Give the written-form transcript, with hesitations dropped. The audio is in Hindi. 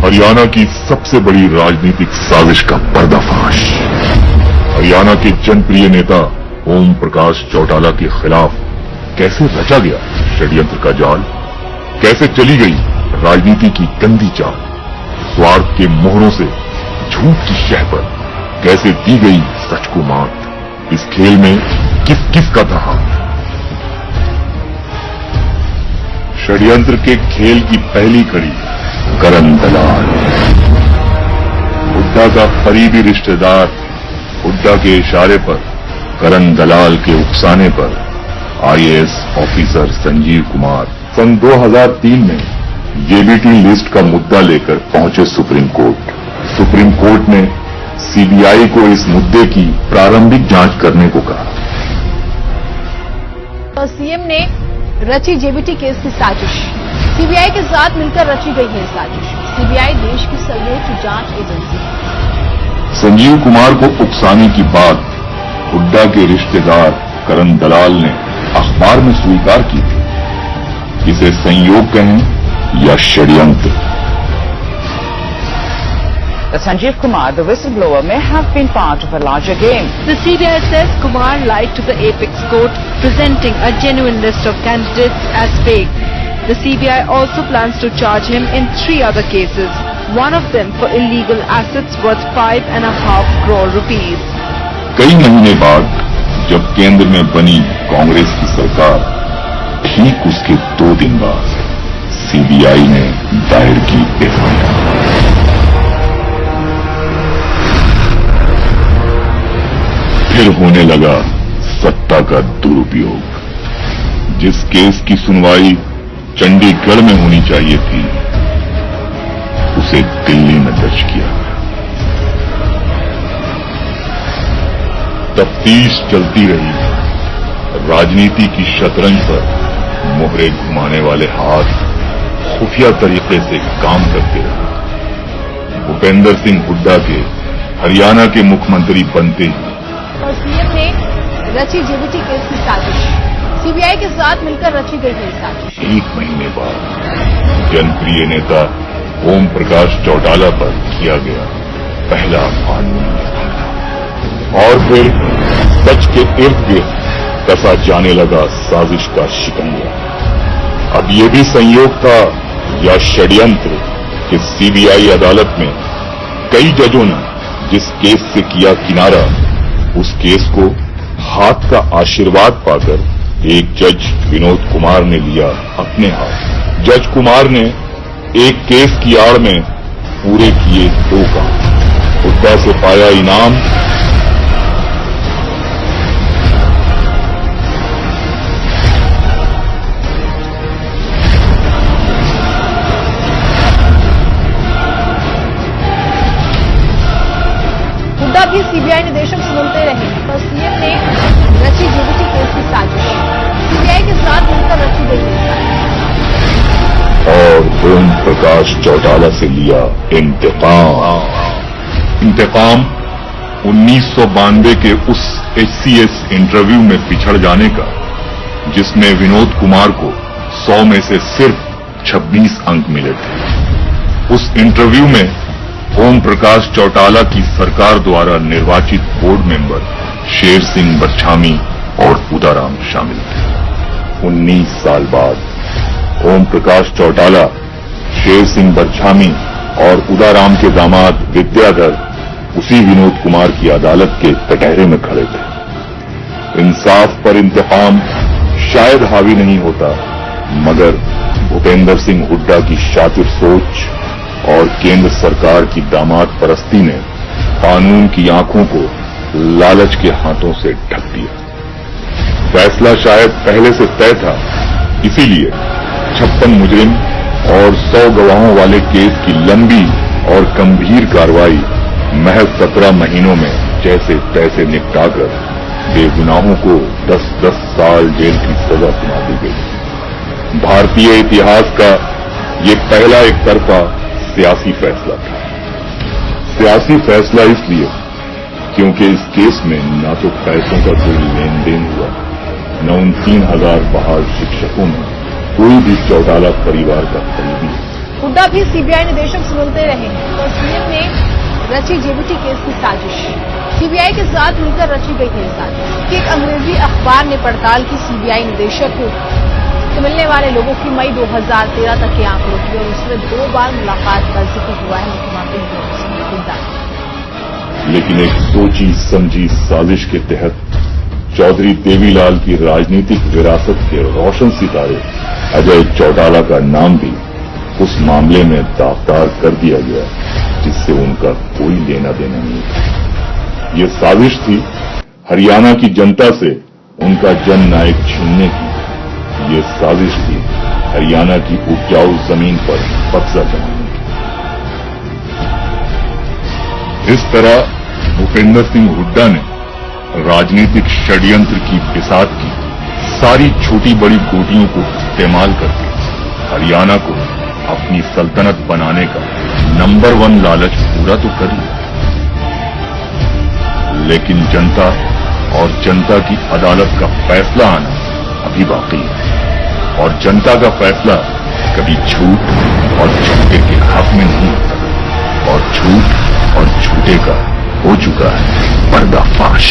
हरियाणा की सबसे बड़ी राजनीतिक साजिश का पर्दाफाश। हरियाणा के जनप्रिय नेता ओम प्रकाश चौटाला के खिलाफ कैसे रचा गया षड्यंत्र का जाल, कैसे चली गई राजनीति की गंदी चाल, स्वार्थ के मोहरों से झूठ की शह पर कैसे दी गई सच को मात, इस खेल में किस किस का था हाथ। षड्यंत्र के खेल की पहली कड़ी करण दलाल। हुड्डा का करीबी रिश्तेदार हुड्डा के इशारे पर, करण दलाल के उकसाने पर आईएएस ऑफिसर संजीव कुमार सन 2003 में जेबीटी लिस्ट का मुद्दा लेकर पहुंचे सुप्रीम कोर्ट। सुप्रीम कोर्ट ने सीबीआई को इस मुद्दे की प्रारंभिक जांच करने को कहा। सीएम ने रची जेबीटी केस की साजिश, सीबीआई के साथ मिलकर रची गई है साजिश। सीबीआई देश की सर्वोच्च जांच एजेंसी है। संजीव कुमार को उकसाने की बात हुड्डा के रिश्तेदार करण दलाल ने अखबार में स्वीकार की थी। इसे संयोग कहें या षड्यंत्र। Sanjeev Kumar, the whistleblower, may have been part of a larger game. The CBI says Kumar lied to the apex court, presenting a genuine list of candidates as fake. The CBI also plans to charge him in 3 other cases, one of them for illegal assets worth 5.5 crore rupees. कई महीने बाद जब केंद्र में बनी कांग्रेस की सरकार, ठीक उसके 2 दिन बाद सीबीआई ने दायर की एफआईआर। फिर होने लगा सत्ता का दुरुपयोग। जिस केस की सुनवाई चंडीगढ़ में होनी चाहिए थी, उसे दिल्ली में दर्ज किया गया। तफ्तीश चलती रही। राजनीति की शतरंज पर मोहरे घुमाने वाले हाथ खुफिया तरीके से काम करते रहे। भूपेंद्र सिंह हुड्डा के हरियाणा के मुख्यमंत्री बनते ही और सीएम ने रची जेबीटी केस की साजिश, सीबीआई के साथ मिलकर रची गई है साजिश। 1 महीने बाद जनप्रिय नेता ओम प्रकाश चौटाला पर किया गया पहला कानूनी हमला। और फिर सच के इर्द गिर्द कसा जाने लगा साजिश का शिकंजा। अब ये भी संयोग था या षड्यंत्र कि सीबीआई अदालत में कई जजों ने जिस केस से किया किनारा, उस केस को हाथ का आशीर्वाद पाकर एक जज विनोद कुमार ने लिया अपने हाथ। जज कुमार ने एक केस की आड़ में पूरे किए 2 काम। हुड्डा से पाया इनाम, हुड्डा भी सीबीआई निर्देशक से मिलते रहे, पर सीएम ने रची जेबीटी केस की साजिश, सीबीआई के साथ मिलकर रची गई है साजिश। और ओम प्रकाश चौटाला से लिया इंतकाम। इंतकाम 1992 के उस एचसीएस इंटरव्यू में पिछड़ जाने का, जिसमें विनोद कुमार को 100 में से सिर्फ 26 अंक मिले थे। उस इंटरव्यू में ओम प्रकाश चौटाला की सरकार द्वारा निर्वाचित बोर्ड मेंबर शेर सिंह बरछामी और उदाराम शामिल थे। 19 साल बाद ओम प्रकाश चौटाला, शेर सिंह बरछामी और उदाराम के दामाद विद्याधर उसी विनोद कुमार की अदालत के कटहरे में खड़े थे। इंसाफ पर इंतकाम शायद हावी नहीं होता, मगर भूपेंद्र सिंह हुड्डा की शातिर सोच और केंद्र सरकार की दामाद परस्ती ने कानून की आंखों को लालच के हाथों से ढक दिया। फैसला शायद पहले से तय था, इसीलिए 56 मुजरिम और 100 गवाहों वाले केस की लंबी और गंभीर कार्रवाई महज 17 महीनों में जैसे तैसे निपटाकर बेगुनाहों को 10-10 साल जेल की सजा सुना दी गई। भारतीय इतिहास का ये पहला एक तरफा सियासी फैसला था। सियासी फैसला इसलिए क्योंकि इस केस में न तो पैसों का कोई लेन देन हुआ, न उन 3000 बहाल शिक्षकों में कोई भी चौटाला परिवार का करीबी हुड्डा भी सीबीआई निदेशक सुनते रहे हैं, पर सीएम ने रची जेबीटी केस की साजिश। सीबीआई के साथ मिलकर रची गई है साजिश। एक अंग्रेजी अखबार ने पड़ताल की सीबीआई निदेशक से मिलने वाले लोगों की मई 2013 तक के आंकड़ों की, और उसमें 2 बार मुलाकात का जिक्र हुआ है मुख्यमंत्री हुड्डा। लेकिन एक सोची समझी साजिश के तहत चौधरी देवीलाल की राजनीतिक विरासत के रोशन सितारे अजय चौटाला का नाम भी उस मामले में दागदार कर दिया गया, जिससे उनका कोई लेना देना नहीं था। ये साजिश थी हरियाणा की जनता से उनका जननायक छीनने की। ये साजिश थी हरियाणा की उपजाऊ जमीन पर कब्जा जमाने की। इस तरह भूपेंद्र सिंह हुड्डा ने राजनीतिक षड्यंत्र की बिसात की सारी छोटी बड़ी गोटियों को इस्तेमाल करके हरियाणा को अपनी सल्तनत बनाने का नंबर 1 लालच पूरा तो कर लिया, लेकिन जनता और जनता की अदालत का फैसला आना अभी बाकी है, और जनता का फैसला कभी झूठ और झूठे के हक में नहीं होता, और झूठ और झूठे का हो चुका है पर्दाफाश।